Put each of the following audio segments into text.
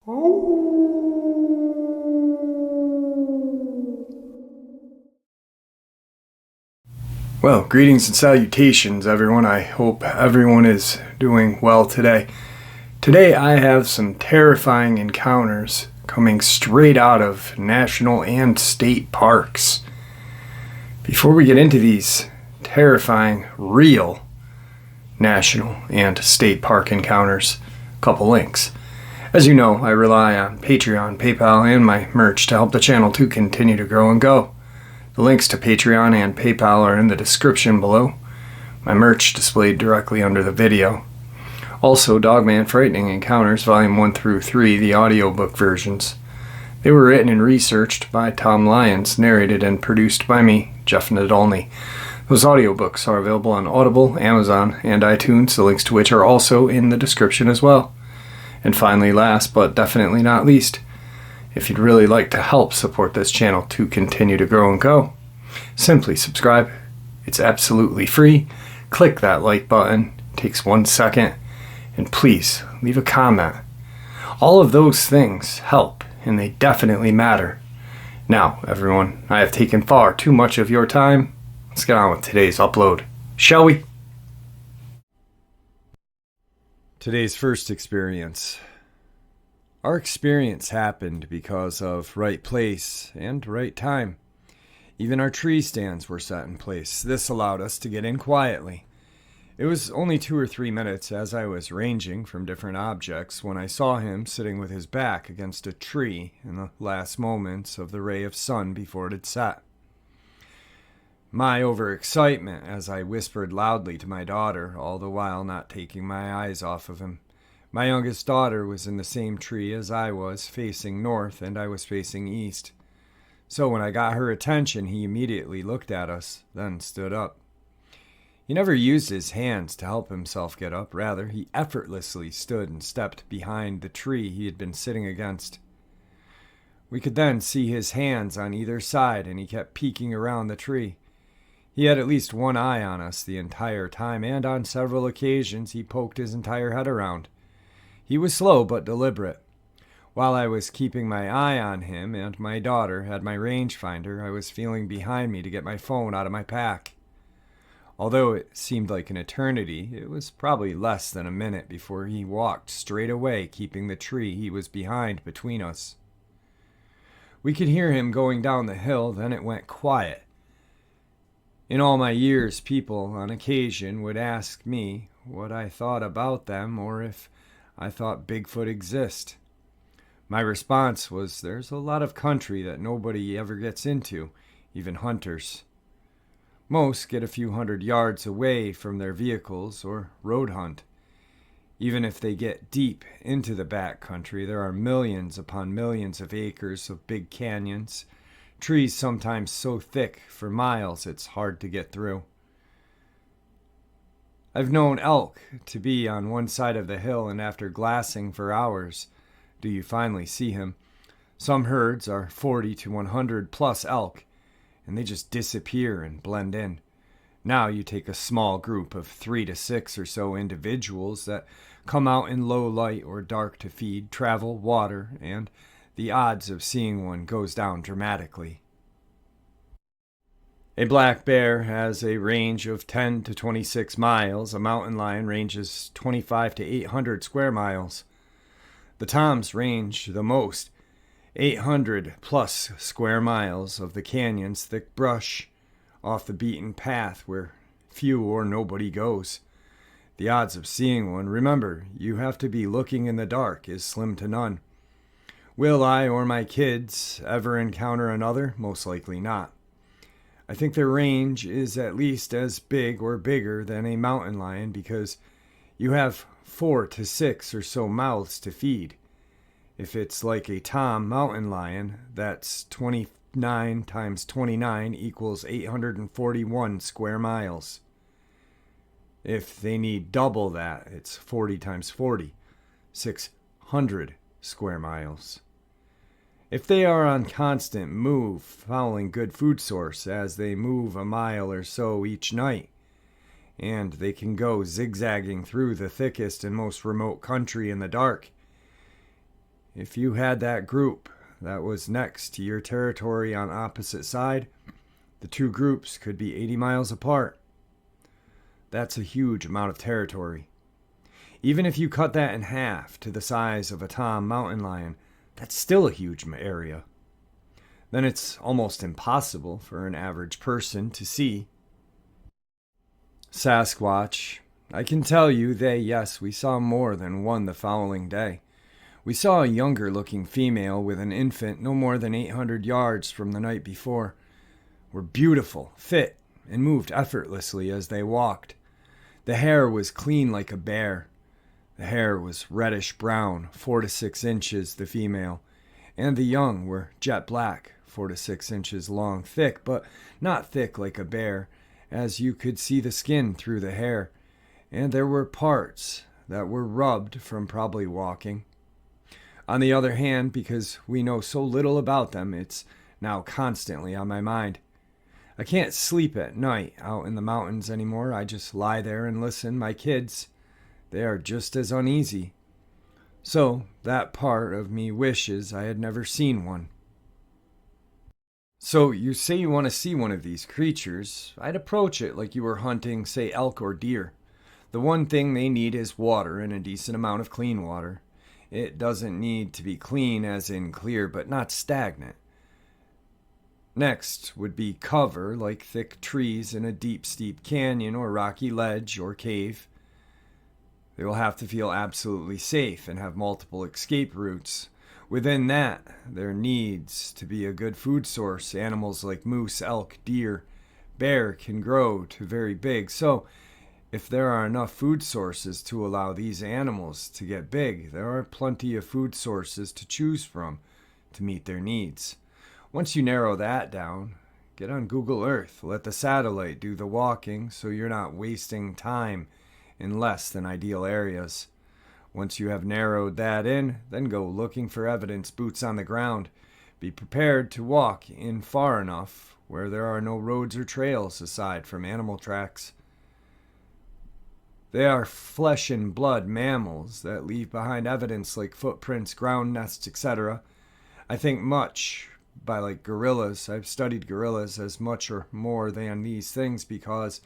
Well, greetings and salutations, everyone. I hope everyone is doing well today. Today I have some terrifying encounters coming straight out of national and state parks. Before we get into these terrifying, real national and state park encounters, a couple links. As you know, I rely on Patreon, PayPal, and my merch to help the channel to continue to grow and go. The links to Patreon and PayPal are in the description below. My merch displayed directly under the video. Also, Dogman Frightening Encounters, Volume 1 through 3, the audiobook versions. They were written and researched by Tom Lyons, narrated and produced by me, Jeff Nadolny. Those audiobooks are available on Audible, Amazon, and iTunes, the links to which are also in the description as well. And finally, last but definitely not least, if you'd really like to help support this channel to continue to grow and go, simply subscribe. It's absolutely free. Click that like button. It takes 1 second. And please leave a comment. All of those things help, and they definitely matter. Now, everyone, I have taken far too much of your time. Let's get on with today's upload, shall we? Today's first experience. Our experience happened because of right place and right time. Even our tree stands were set in place. This allowed us to get in quietly. It was only 2 or 3 minutes as I was ranging from different objects when I saw him sitting with his back against a tree in the last moments of the ray of sun before it had set. My overexcitement as I whispered loudly to my daughter, all the while not taking my eyes off of him. My youngest daughter was in the same tree as I was, facing north, and I was facing east. So when I got her attention, he immediately looked at us, then stood up. He never used his hands to help himself get up. Rather, he effortlessly stood and stepped behind the tree he had been sitting against. We could then see his hands on either side, and he kept peeking around the tree. He had at least one eye on us the entire time, and on several occasions he poked his entire head around. He was slow but deliberate. While I was keeping my eye on him and my daughter had my rangefinder, I was feeling behind me to get my phone out of my pack. Although it seemed like an eternity, it was probably less than a minute before he walked straight away, keeping the tree he was behind between us. We could hear him going down the hill, then it went quiet. In all my years, people on occasion would ask me what I thought about them or if I thought Bigfoot exist. My response was, there's a lot of country that nobody ever gets into, even hunters. Most get a few hundred yards away from their vehicles or road hunt. Even if they get deep into the back country, there are millions upon millions of acres of big canyons, trees sometimes so thick for miles it's hard to get through. I've known elk to be on one side of the hill, and after glassing for hours, do you finally see him. Some herds are 40 to 100 plus elk, and they just disappear and blend in. Now you take a small group of 3 to 6 or so individuals that come out in low light or dark to feed, travel, water, and the odds of seeing one goes down dramatically. A black bear has a range of 10 to 26 miles. A mountain lion ranges 25 to 800 square miles. The toms range the most, 800 plus square miles of the canyon's thick brush, off the beaten path where few or nobody goes. The odds of seeing one, remember, you have to be looking in the dark, is slim to none. Will I or my kids ever encounter another? Most likely not. I think their range is at least as big or bigger than a mountain lion because you have 4 to 6 or so mouths to feed. If it's like a tom mountain lion, that's 29 times 29 equals 841 square miles. If they need double that, it's 40 times 40, 600 square miles. If they are on constant move, following good food source as they move a mile or so each night, and they can go zigzagging through the thickest and most remote country in the dark, if you had that group that was next to your territory on opposite side, the two groups could be 80 miles apart. That's a huge amount of territory. Even if you cut that in half to the size of a tom mountain lion, that's still a huge area. Then it's almost impossible for an average person to see. Sasquatch. I can tell you we saw more than one the following day. We saw a younger looking female with an infant no more than 800 yards from the night before. Were beautiful, fit, and moved effortlessly as they walked. The hair was clean like a bear. The hair was reddish brown, 4 to 6 inches, the female, and the young were jet black, 4 to 6 inches long, thick, but not thick like a bear, as you could see the skin through the hair, and there were parts that were rubbed from probably walking. On the other hand, because we know so little about them, it's now constantly on my mind. I can't sleep at night out in the mountains anymore. I just lie there and listen. My kids, they are just as uneasy. So that part of me wishes I had never seen one. So you say you want to see one of these creatures. I'd approach it like you were hunting, say, elk or deer. The one thing they need is water and a decent amount of clean water. It doesn't need to be clean as in clear, but not stagnant. Next would be cover, like thick trees in a deep, steep canyon or rocky ledge or cave. They will have to feel absolutely safe and have multiple escape routes. Within that, there needs to be a good food source. Animals like moose, elk, deer, bear can grow to very big. So, if there are enough food sources to allow these animals to get big, there are plenty of food sources to choose from to meet their needs. Once you narrow that down, get on Google Earth. Let the satellite do the walking so you're not wasting time in less than ideal areas. Once you have narrowed that in, then go looking for evidence, boots on the ground. Be prepared to walk in far enough where there are no roads or trails aside from animal tracks. They are flesh and blood mammals that leave behind evidence like footprints, ground nests, etc. I think much by like gorillas. I've studied gorillas as much or more than these things because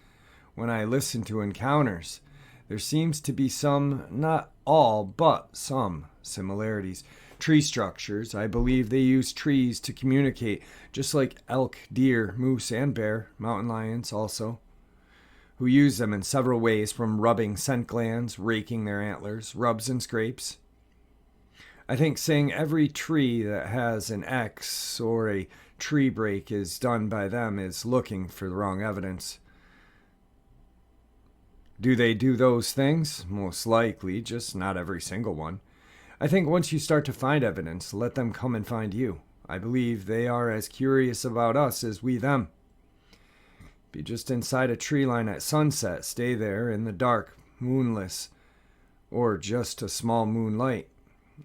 when I listen to encounters, there seems to be some, not all, but some similarities. Tree structures, I believe they use trees to communicate, just like elk, deer, moose, and bear, mountain lions also, who use them in several ways, from rubbing scent glands, raking their antlers, rubs and scrapes. I think saying every tree that has an X or a tree break is done by them is looking for the wrong evidence. Do they do those things? Most likely, just not every single one. I think once you start to find evidence, let them come and find you. I believe they are as curious about us as we them. Be just inside a tree line at sunset, stay there in the dark, moonless, or just a small moonlight.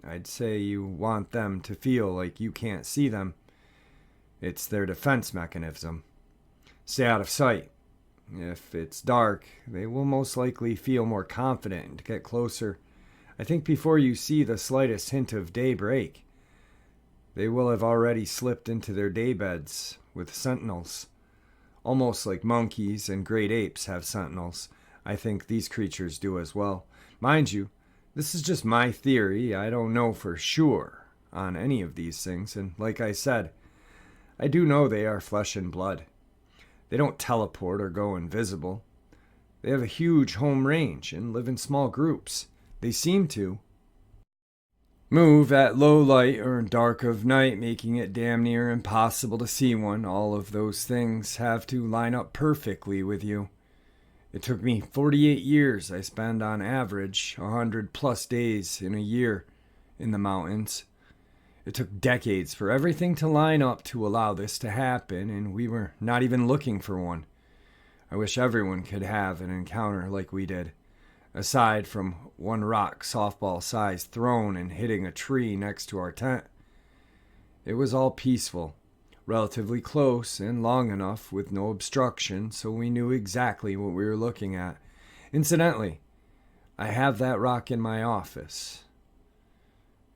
I'd say you want them to feel like you can't see them. It's their defense mechanism. Stay out of sight. If it's dark, they will most likely feel more confident to get closer. I think before you see the slightest hint of daybreak, they will have already slipped into their daybeds with sentinels. Almost like monkeys and great apes have sentinels. I think these creatures do as well. Mind you, this is just my theory. I don't know for sure on any of these things, and like I said, I do know they are flesh and blood. They don't teleport or go invisible. They have a huge home range and live in small groups. They seem to move at low light or dark of night, making it damn near impossible to see one. All of those things have to line up perfectly with you. It took me 48 years. I spend on average 100 plus days in a year in the mountains. It took decades for everything to line up to allow this to happen, and we were not even looking for one. I wish everyone could have an encounter like we did. Aside from one rock softball size thrown and hitting a tree next to our tent, it was all peaceful, relatively close and long enough with no obstruction, so we knew exactly what we were looking at. Incidentally, I have that rock in my office.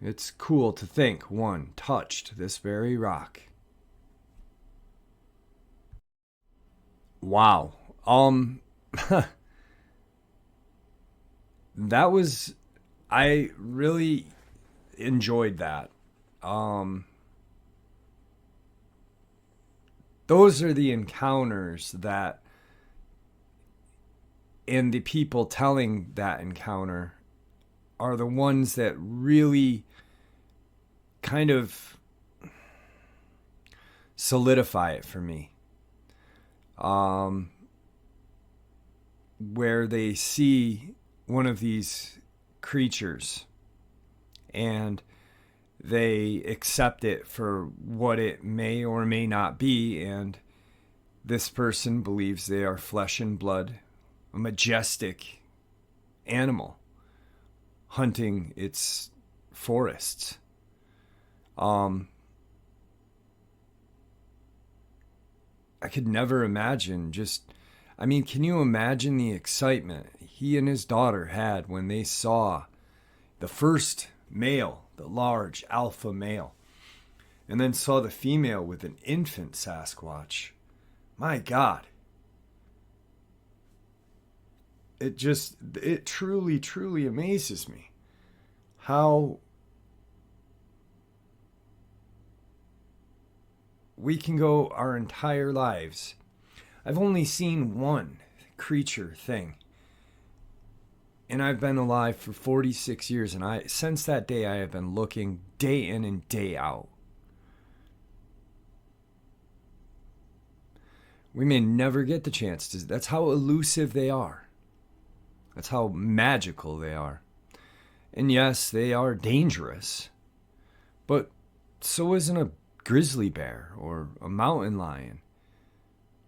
It's cool to think one touched this very rock. Wow. That was, I really enjoyed that. Um, those are the encounters that, and the people telling that encounter are the ones that really kind of solidify it for me. Where they see one of these creatures and they accept it for what it may or may not be, and this person believes they are flesh and blood, a majestic animal hunting its forests. I could never imagine can you imagine the excitement he and his daughter had when they saw the first male, the large alpha male, and then saw the female with an infant Sasquatch? My God. It truly, truly amazes me how we can go our entire lives. I've only seen one creature thing. And I've been alive for 46 years, and since that day I have been looking day in and day out. We may never get the chance to. That's how elusive they are. That's how magical they are. And yes, they are dangerous. But so isn't a grizzly bear or a mountain lion.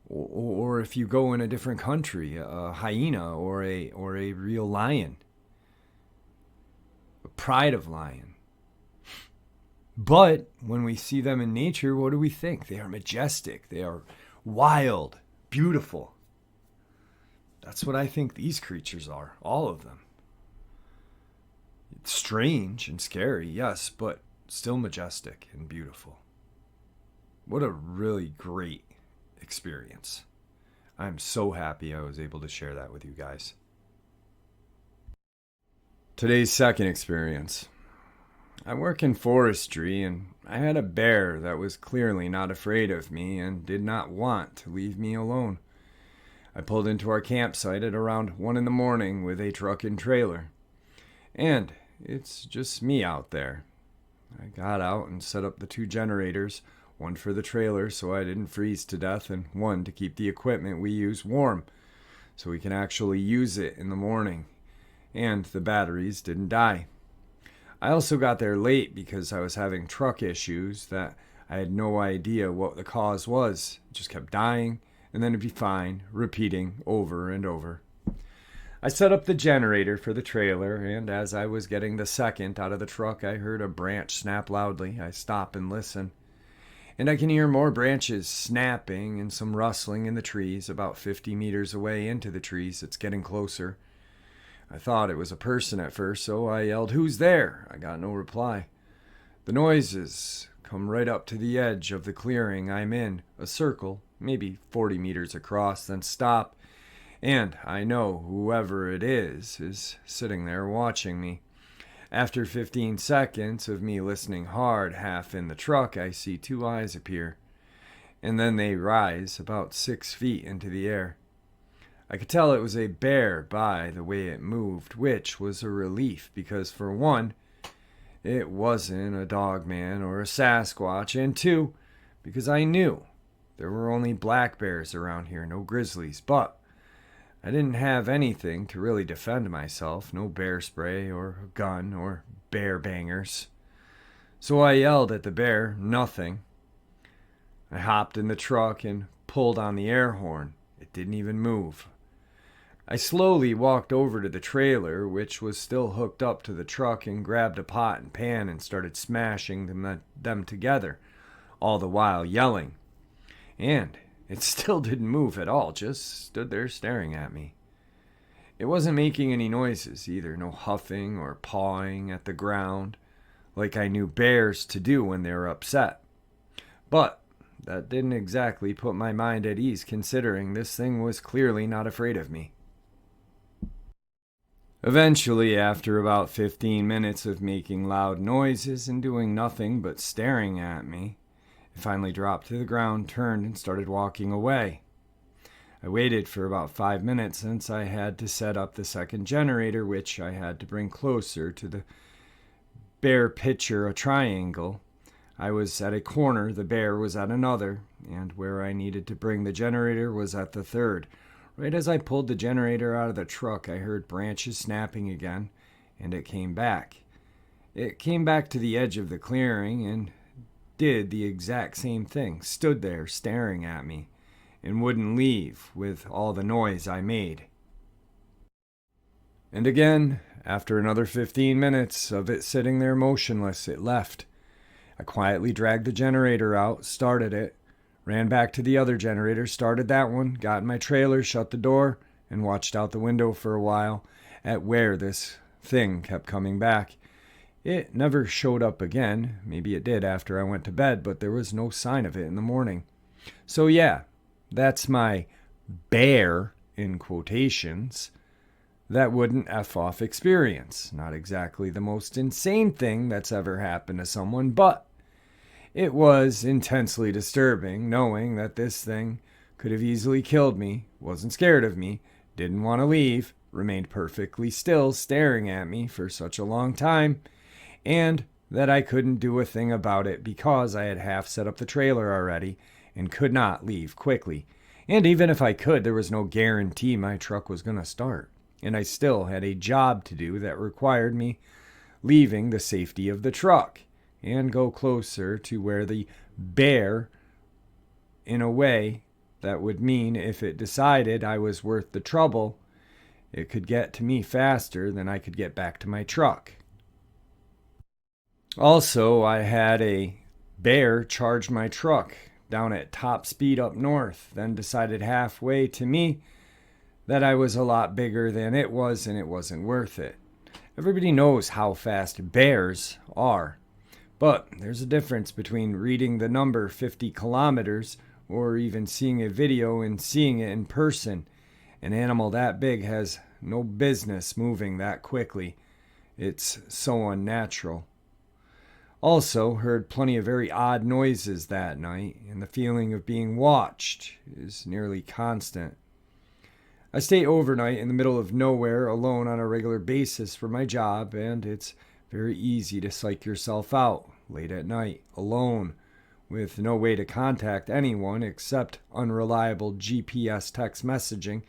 Or if you go in a different country, a hyena or a real lion. A pride of lion. But when we see them in nature, what do we think? They are majestic. They are wild, beautiful. That's what I think these creatures are, all of them. It's strange and scary, yes, but still majestic and beautiful. What a really great experience. I'm so happy I was able to share that with you guys. Today's second experience. I work in forestry, and I had a bear that was clearly not afraid of me and did not want to leave me alone. I pulled into our campsite at around 1 a.m. with a truck and trailer. And it's just me out there. I got out and set up the 2 generators, one for the trailer so I didn't freeze to death, and one to keep the equipment we use warm so we can actually use it in the morning. And the batteries didn't die. I also got there late because I was having truck issues that I had no idea what the cause was. It just kept dying, and then it'd be fine, repeating over and over. I set up the generator for the trailer, and as I was getting the second out of the truck, I heard a branch snap loudly. I stop and listen, and I can hear more branches snapping and some rustling in the trees about 50 meters away into the trees. It's getting closer. I thought it was a person at first, so I yelled, "Who's there?" I got no reply. The noises come right up to the edge of the clearing I'm in, a circle, maybe 40 meters across, then stop, and I know whoever it is sitting there watching me. After 15 seconds of me listening hard, half in the truck, I see 2 eyes appear, and then they rise about 6 feet into the air. I could tell it was a bear by the way it moved, which was a relief because, for one, it wasn't a Dogman or a Sasquatch, and 2, because I knew there were only black bears around here, no grizzlies, but I didn't have anything to really defend myself, no bear spray or a gun or bear bangers. So I yelled at the bear, nothing. I hopped in the truck and pulled on the air horn. It didn't even move. I slowly walked over to the trailer, which was still hooked up to the truck, and grabbed a pot and pan and started smashing them together, all the while yelling. And it still didn't move at all, just stood there staring at me. It wasn't making any noises either, no huffing or pawing at the ground, like I knew bears to do when they were upset. But that didn't exactly put my mind at ease, considering this thing was clearly not afraid of me. Eventually, after about 15 minutes of making loud noises and doing nothing but staring at me, it finally dropped to the ground, turned, and started walking away. I waited for about 5 minutes since I had to set up the second generator, which I had to bring closer to the bear picture, a triangle. I was at a corner, the bear was at another, and where I needed to bring the generator was at the third. Right as I pulled the generator out of the truck, I heard branches snapping again, and it came back. It came back to the edge of the clearing and did the exact same thing, stood there staring at me, and wouldn't leave with all the noise I made. And again, after another 15 minutes of it sitting there motionless, it left. I quietly dragged the generator out, started it, ran back to the other generator, started that one, got in my trailer, shut the door, and watched out the window for a while at where this thing kept coming back. It never showed up again. Maybe it did after I went to bed, but there was no sign of it in the morning. So yeah, that's my bear, in quotations, that wouldn't F off experience. Not exactly the most insane thing that's ever happened to someone, but it was intensely disturbing knowing that this thing could have easily killed me, wasn't scared of me, didn't want to leave, remained perfectly still staring at me for such a long time, and that I couldn't do a thing about it because I had half set up the trailer already and could not leave quickly. And even if I could, there was no guarantee my truck was going to start. And I still had a job to do that required me leaving the safety of the truck and go closer to where the bear, in a way that would mean if it decided I was worth the trouble, it could get to me faster than I could get back to my truck. Also, I had a bear charge my truck down at top speed up north, then decided halfway to me that I was a lot bigger than it was and it wasn't worth it. Everybody knows how fast bears are, but there's a difference between reading the number 50 kilometers or even seeing a video and seeing it in person. An animal that big has no business moving that quickly. It's so unnatural. Also, heard plenty of very odd noises that night, and the feeling of being watched is nearly constant. I stay overnight in the middle of nowhere alone on a regular basis for my job, and it's very easy to psych yourself out late at night, alone, with no way to contact anyone except unreliable GPS text messaging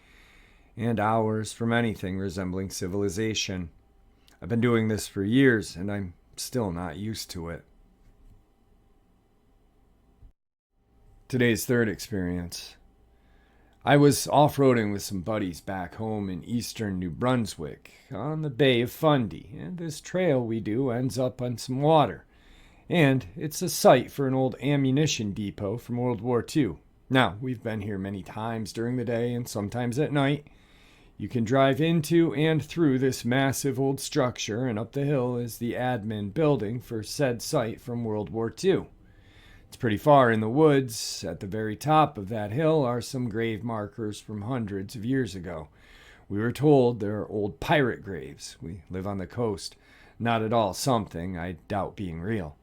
and hours from anything resembling civilization. I've been doing this for years, and I'm still not used to it. Today's third experience. I was off-roading with some buddies back home in eastern New Brunswick on the Bay of Fundy, and this trail we do ends up on some water. And it's a site for an old ammunition depot from World War II. Now, we've been here many times during the day and sometimes at night. You can drive into and through this massive old structure, and up the hill is the admin building for said site from World War II. It's pretty far in the woods. At the very top of that hill are some grave markers from hundreds of years ago. We were told they're old pirate graves. We live on the coast. Not at all something I doubt being real.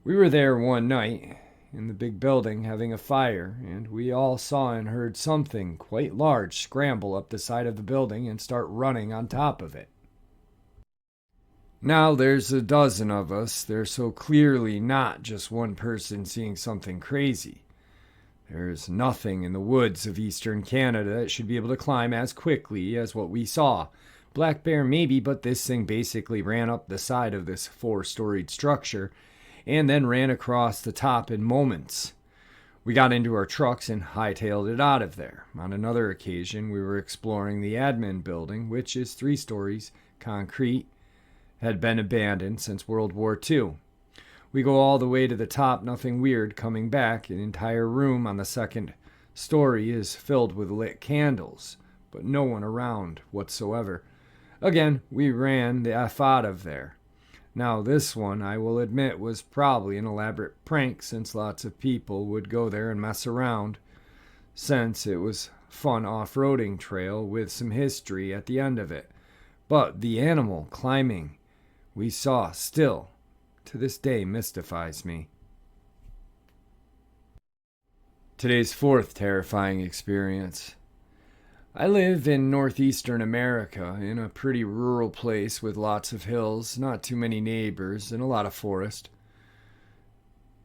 We were there one night in the big building having a fire, and we all saw and heard something quite large scramble up the side of the building and start running on top of it. Now there's a dozen of us. They're so clearly not just one person seeing something crazy. There's nothing in the woods of eastern Canada that should be able to climb as quickly as what we saw. Black bear maybe, but this thing basically ran up the side of this 4-storied structure and then ran across the top in moments. We got into our trucks and hightailed it out of there. On another occasion, we were exploring the admin building, which is 3 stories, concrete, had been abandoned since World War II. We go all the way to the top, nothing weird. Coming back, an entire room on the 2nd story is filled with lit candles, but no one around whatsoever. Again, we ran the F out of there. Now, this one, I will admit, was probably an elaborate prank since lots of people would go there and mess around, since it was a fun off-roading trail with some history at the end of it. But the animal climbing we saw still, to this day, mystifies me. Today's fourth terrifying experience. I live in northeastern America, in a pretty rural place with lots of hills, not too many neighbors, and a lot of forest.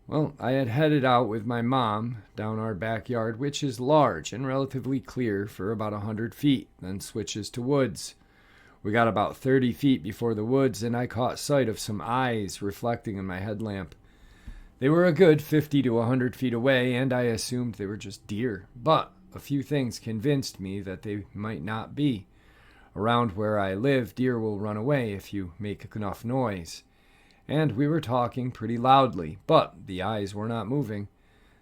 Well, I had headed out with my mom down our backyard, which is large and relatively clear for about 100 feet, then switches to woods. We got about 30 feet before the woods, and I caught sight of some eyes reflecting in my headlamp. They were a good 50 to 100 feet away, and I assumed they were just deer, but a few things convinced me that they might not be. Around where I live, deer will run away if you make enough noise. And we were talking pretty loudly, but the eyes were not moving.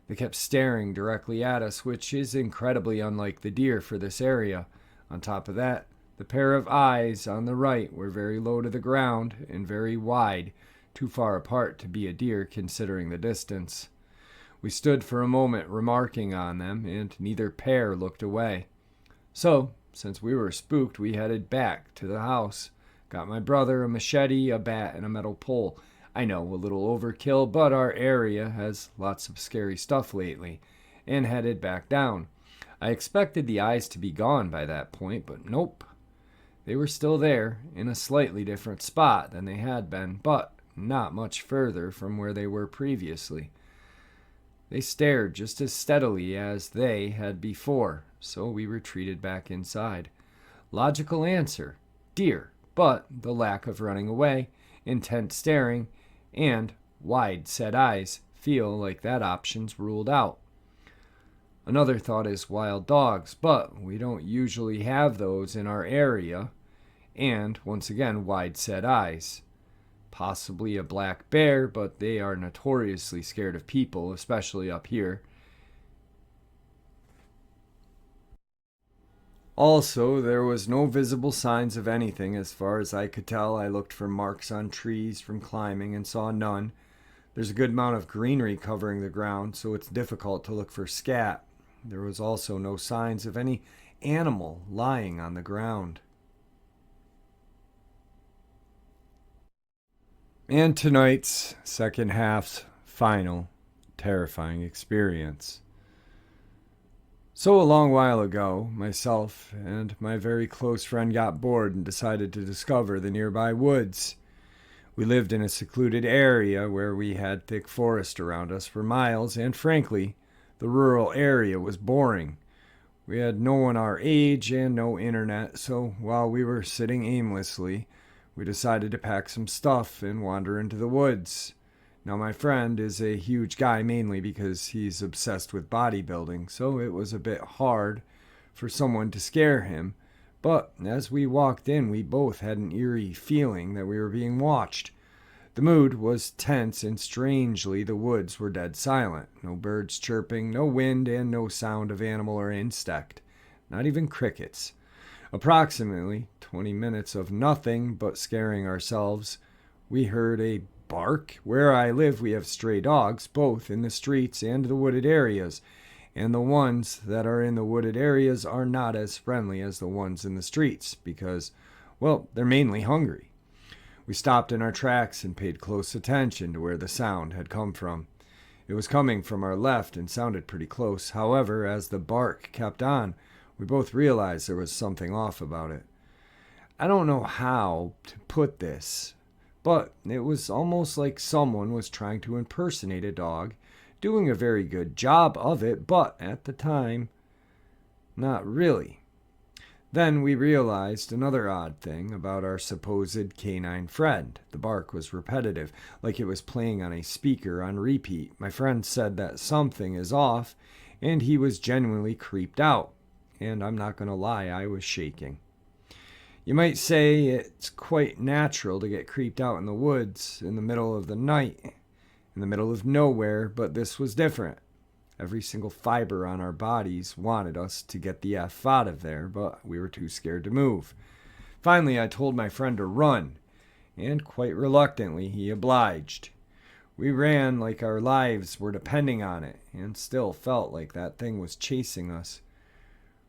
They kept staring directly at us, which is incredibly unlike the deer for this area. On top of that, the pair of eyes on the right were very low to the ground and very wide, too far apart to be a deer considering the distance. We stood for a moment remarking on them, and neither pair looked away. So, since we were spooked, we headed back to the house. Got my brother a machete, a bat, and a metal pole. I know, a little overkill, but our area has lots of scary stuff lately, and headed back down. I expected the eyes to be gone by that point, but nope. They were still there, in a slightly different spot than they had been, but not much further from where they were previously. They stared just as steadily as they had before, so we retreated back inside. Logical answer, deer, but the lack of running away, intent staring, and wide-set eyes feel like that option's ruled out. Another thought is wild dogs, but we don't usually have those in our area, and, once again, wide-set eyes. Possibly a black bear, but they are notoriously scared of people, especially up here. Also, there was no visible signs of anything as far as I could tell. I looked for marks on trees from climbing and saw none. There's a good amount of greenery covering the ground, so it's difficult to look for scat. There was also no signs of any animal lying on the ground. And tonight's second half's final terrifying experience. So a long while ago, myself and my very close friend got bored and decided to discover the nearby woods. We lived in a secluded area where we had thick forest around us for miles, and frankly, the rural area was boring. We had no one our age and no internet, so while we were sitting aimlessly, we decided to pack some stuff and wander into the woods. Now, my friend is a huge guy mainly because he's obsessed with bodybuilding, so it was a bit hard for someone to scare him. But as we walked in, we both had an eerie feeling that we were being watched. The mood was tense, and strangely, the woods were dead silent. No birds chirping, no wind, and no sound of animal or insect. Not even crickets. Approximately 20 minutes of nothing but scaring ourselves. We heard a bark. Where I live, we have stray dogs, both in the streets and the wooded areas. And the ones that are in the wooded areas are not as friendly as the ones in the streets because, well, they're mainly hungry. We stopped in our tracks and paid close attention to where the sound had come from. It was coming from our left and sounded pretty close. However, as the bark kept on, we both realized there was something off about it. I don't know how to put this, but it was almost like someone was trying to impersonate a dog, doing a very good job of it, but at the time, not really. Then we realized another odd thing about our supposed canine friend. The bark was repetitive, like it was playing on a speaker on repeat. My friend said that something is off, and he was genuinely creeped out. And I'm not going to lie, I was shaking. You might say it's quite natural to get creeped out in the woods in the middle of the night, in the middle of nowhere, but this was different. Every single fiber on our bodies wanted us to get the F out of there, but we were too scared to move. Finally, I told my friend to run, and quite reluctantly he obliged. We ran like our lives were depending on it, and still felt like that thing was chasing us.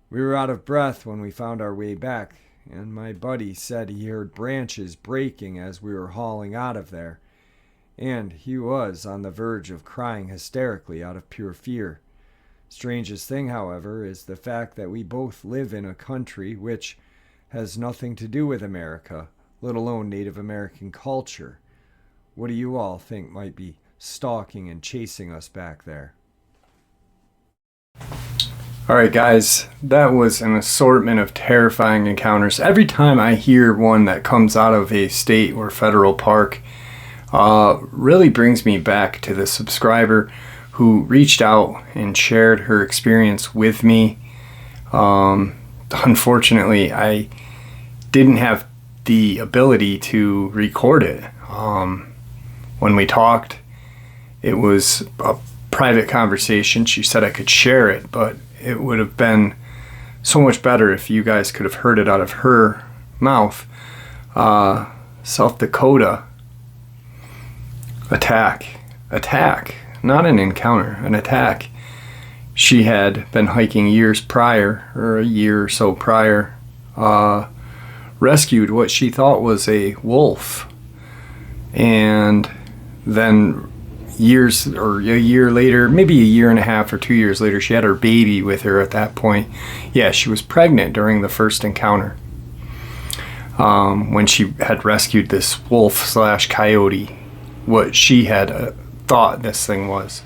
We were out of breath when we found our way back, and my buddy said he heard branches breaking as we were hauling out of there, and he was on the verge of crying hysterically out of pure fear. Strangest thing, however, is the fact that we both live in a country which has nothing to do with America, let alone Native American culture. What do you all think might be stalking and chasing us back there? Alright guys, that was an assortment of terrifying encounters. Every time I hear one that comes out of a state or federal park, really brings me back to the subscriber who reached out and shared her experience with me. Unfortunately, I didn't have the ability to record it. When we talked, it was a private conversation. She said I could share it, but it would have been so much better if you guys could have heard it out of her mouth. South Dakota attack, not an encounter, an attack. She had been hiking years prior, or a year or so prior, rescued what she thought was a wolf, and then years, or a year later, maybe a year and a half or 2 years later, she had her baby with her at that point. Yeah, she was pregnant during the first encounter, when she had rescued this wolf slash coyote, what she had thought this thing was.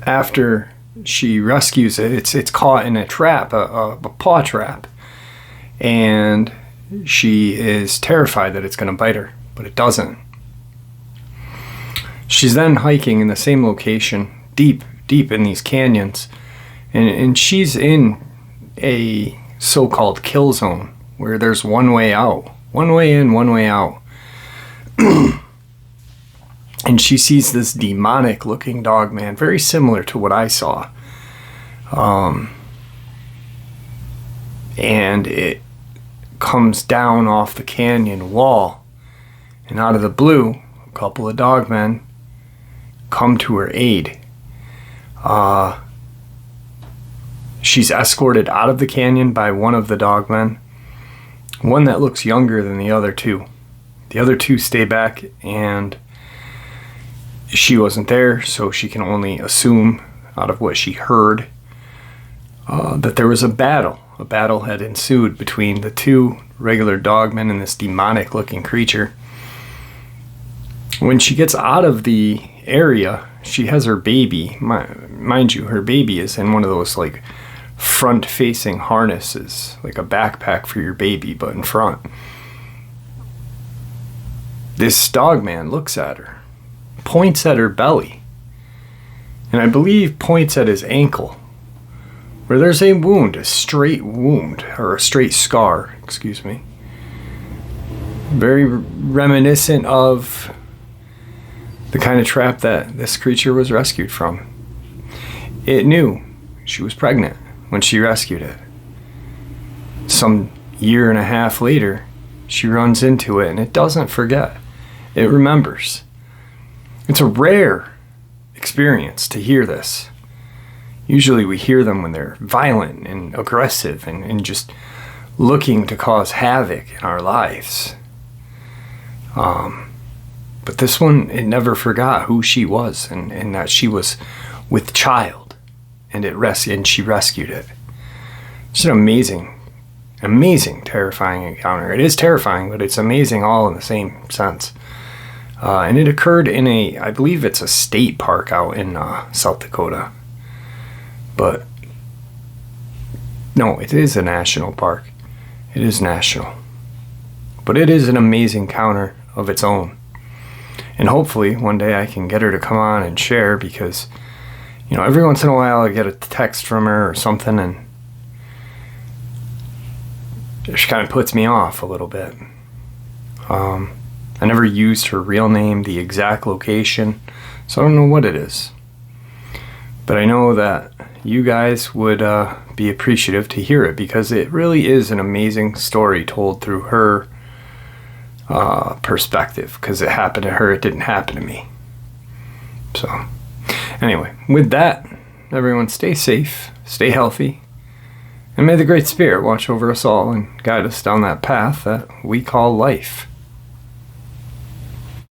After she rescues it, it's caught in a trap, a paw trap, and she is terrified that it's going to bite her, but it doesn't. She's then hiking in the same location, deep in these canyons, and she's in a so-called kill zone where there's one way out, one way in, one way out. And she sees this demonic looking Dogman, very similar to what I saw. And it comes down off the canyon wall, and out of the blue, a couple of Dogmen come to her aid. She's escorted out of the canyon by one of the Dogmen, one that looks younger than the other two. The other two stay back, and she wasn't there, so she can only assume out of what she heard that there was a battle. A battle had ensued between the two regular Dogmen and this demonic looking creature. When she gets out of the area, she has her baby. Mind you, her baby is in one of those like front facing harnesses, like a backpack for your baby, but in front. This Dogman looks at her, points at her belly, and I believe points at his ankle, where there's a wound, a straight wound, or a straight scar, excuse me. Very reminiscent of the kind of trap that this creature was rescued from. It knew she was pregnant when she rescued it. Some year and a half later, she runs into it, and it doesn't forget. It remembers. It's a rare experience to hear this. Usually we hear them when they're violent and aggressive and just looking to cause havoc in our lives. But this one, it never forgot who she was, and that she was with child, and she rescued it. It's an amazing, terrifying encounter. It is terrifying, but it's amazing all in the same sense. And it occurred in I believe it's a state park out in South Dakota. But no, it is a national park. It is national. But it is an amazing encounter of its own. And hopefully one day I can get her to come on and share, because, you know, every once in a while I get a text from her or something, and she kind of puts me off a little bit. I never used her real name, the exact location, so I don't know what it is. But I know that you guys would be appreciative to hear it, because it really is an amazing story told through her perspective, because it happened to her, it didn't happen to me. So anyway, with that, everyone stay safe, stay healthy, and may the Great Spirit watch over us all and guide us down that path that we call life.